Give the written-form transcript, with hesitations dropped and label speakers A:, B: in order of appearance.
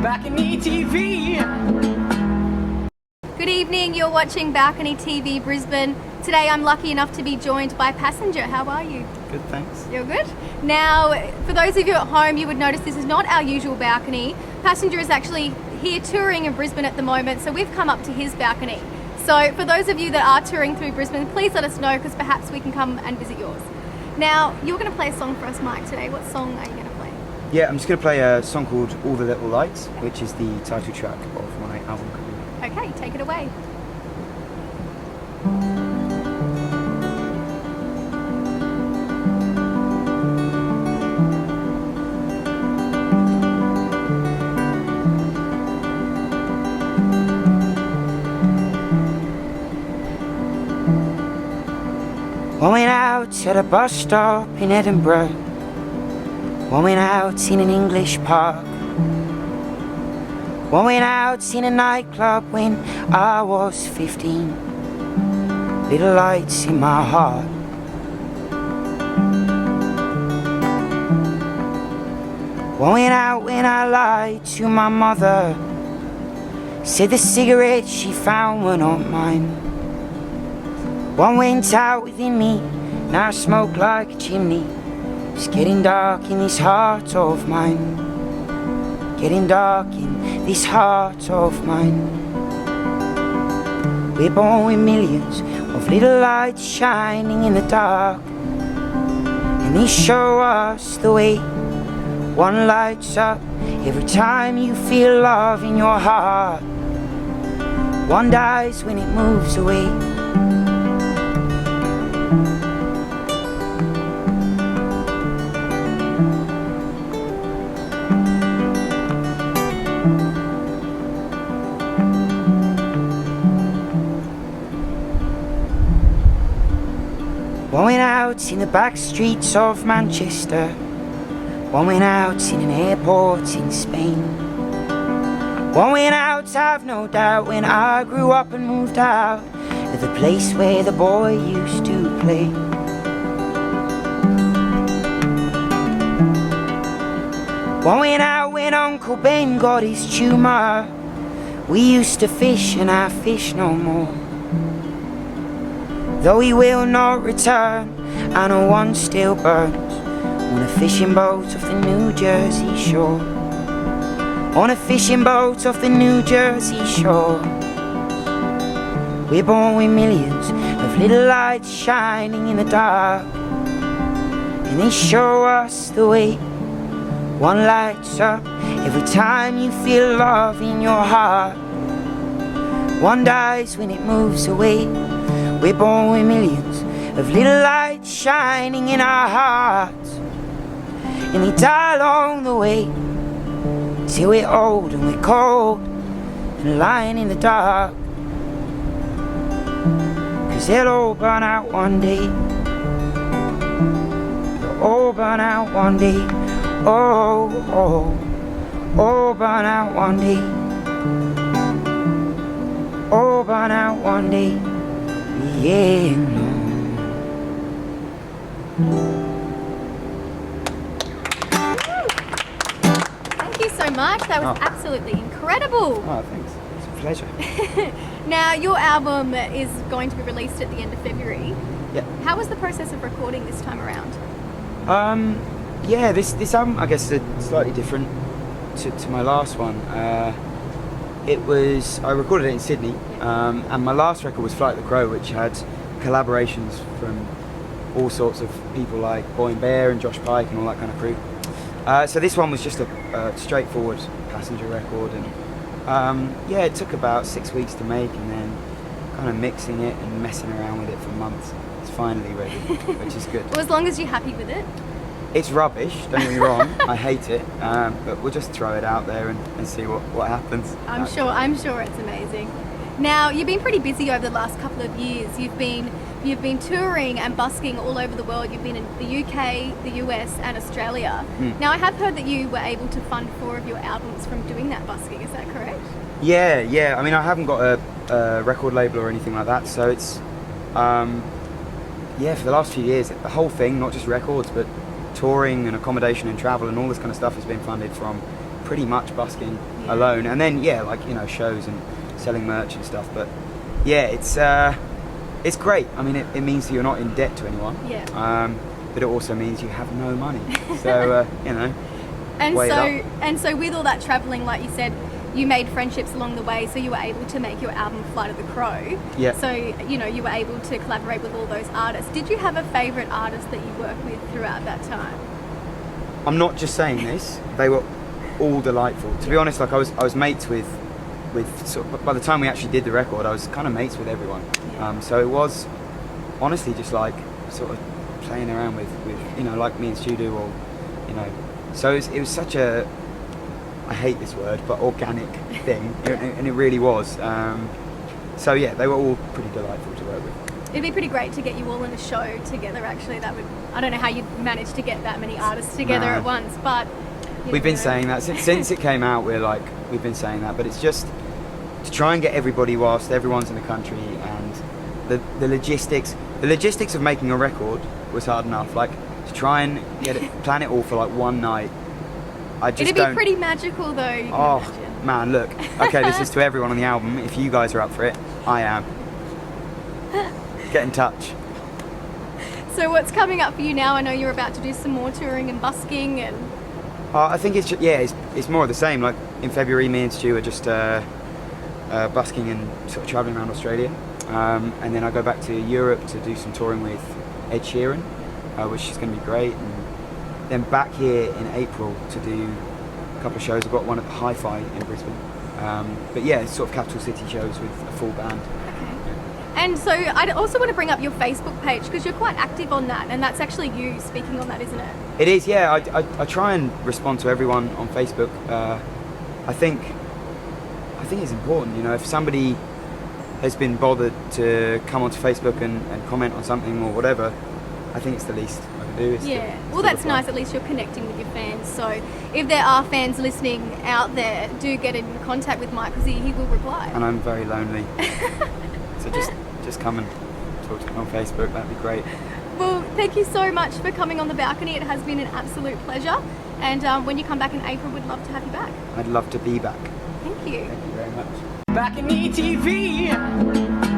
A: BalconyTV.
B: Good evening, you're watching Balcony TV Brisbane. Today I'm lucky enough to be joined by Passenger. How are you?
A: Good, thanks.
B: You're good? Now, for those of you at home, you would notice this is not our usual balcony. Passenger is actually here touring in Brisbane at the moment, so we've come up to his balcony. So for those of you that are touring through Brisbane, please let us know, because perhaps we can come and visit yours. Now, you're going to play a song for us, Mike, today. What song are you going to play?
A: Yeah, I'm just going to play a song called All the Little Lights, which is the title track of my album.
B: Okay, take it away.
C: One went out at a bus stop in Edinburgh. One went out in an English park. One went out in a nightclub when I was 15. Little lights in my heart. One went out when I lied to my mother. Said the cigarettes she found were not mine. One went out within me, now I smoke like a chimney. It's getting dark in this heart of mine. Getting dark in this heart of mine. We're born with millions of little lights shining in the dark, and they show us the way. One lights up every time you feel love in your heart. One dies when it moves away. One went out in the back streets of Manchester. One went out in an airport in Spain. One went out, I've no doubt, when I grew up and moved out of the place where the boy used to play. One went out when Uncle Ben got his tumour. We used to fish and I fish no more. Though he will not return, I know one still burns on a fishing boat off the New Jersey shore. On a fishing boat off the New Jersey shore. We're born with millions of little lights shining in the dark, and they show us the way. One lights up every time you feel love in your heart. One dies when it moves away. We're born with millions of little lights shining in our hearts, and they die along the way till we're old and we're cold and lying in the dark. 'Cause they'll all burn out one day. They'll all burn out one day. Oh, oh, all burn out one day. All burn out one day. Yeah, no.
B: Thank you so much. That was absolutely incredible.
A: Oh, thanks. It's a pleasure.
B: Now, your album is going to be released at the end of February.
A: Yeah.
B: How was the process of recording this time around?
A: Yeah, this album, I guess, is slightly different to my last one. I recorded it in Sydney, and my last record was Flight the Crow, which had collaborations from all sorts of people like Boy and Bear and Josh Pike and all that kind of crew. So this one was just a straightforward Passenger record, and yeah, it took about 6 weeks to make, and then kind of mixing it and messing around with it for months. It's finally ready, which is good.
B: Well, as long as you're happy with it.
A: It's rubbish, don't get me wrong, I hate it, but we'll just throw it out there and see what happens.
B: I'm sure it's amazing. Now, you've been pretty busy over the last couple of years. You've been touring and busking all over the world. You've been in the UK, the US and Australia. Now, I have heard that you were able to fund 4 of your albums from doing that busking, is that correct?
A: Yeah, I mean, I haven't got a record label or anything like that, so it's, yeah, for the last few years, the whole thing, not just records, but touring and accommodation and travel and all this kind of stuff has been funded from pretty much busking. alone. And then like shows and selling merch and stuff. But yeah, it's great. I mean, it means that you're not in debt to anyone.
B: Yeah.
A: But it also means you have no money. So
B: And so with all that travelling, like you said, you made friendships along the way, so you were able to make your album Flight of the Crow.
A: Yeah.
B: So, you were able to collaborate with all those artists. Did you have a favourite artist that you worked with throughout that time?
A: I'm not just saying this, they were all delightful. To be honest, like I was mates with sort of, by the time we actually did the record, I was kind of mates with everyone.
B: Yeah.
A: So it was honestly just like sort of playing around with like me and Stu do, or so it was such a, I hate this word, but organic thing, and it really was. So yeah, they were all pretty delightful to work with.
B: It'd be pretty great to get you all in a show together, actually. That would, I don't know how you'd manage to get that many artists together at once, but
A: we've been saying that since it came out. We've been saying that, but it's just to try and get everybody whilst everyone's in the country, and the logistics of making a record was hard enough. Like to try and plan it all for like one night.
B: It'd be pretty magical though. You can imagine.
A: Man, look. Okay, this is to everyone on the album. If you guys are up for it, I am. Get in touch.
B: So what's coming up for you now? I know you're about to do some more touring and busking and...
A: I think it's more of the same. Like in February, me and Stu are just busking and sort of travelling around Australia. And then I go back to Europe to do some touring with Ed Sheeran, which is going to be great. And then back here in April to do a couple of shows. I've got one at the Hi-Fi in Brisbane. But yeah, it's sort of capital city shows with a full band.
B: And so I also want to bring up your Facebook page, because you're quite active on that, and that's actually you speaking on that, isn't it?
A: It is, yeah. I try and respond to everyone on Facebook. I think it's important, if somebody has been bothered to come onto Facebook and comment on something or whatever, I think it's the least I can do.
B: Well, that's nice. At least you're connecting with your fans. So if there are fans listening out there, do get in contact with Mike, because he will reply.
A: And I'm very lonely. So just come and talk to me on Facebook. That'd be great.
B: Well, thank you so much for coming on The Balcony. It has been an absolute pleasure. And when you come back in April, we'd love to have you back.
A: I'd love to be back.
B: Thank you.
A: Thank you very much.
C: BalconyTV.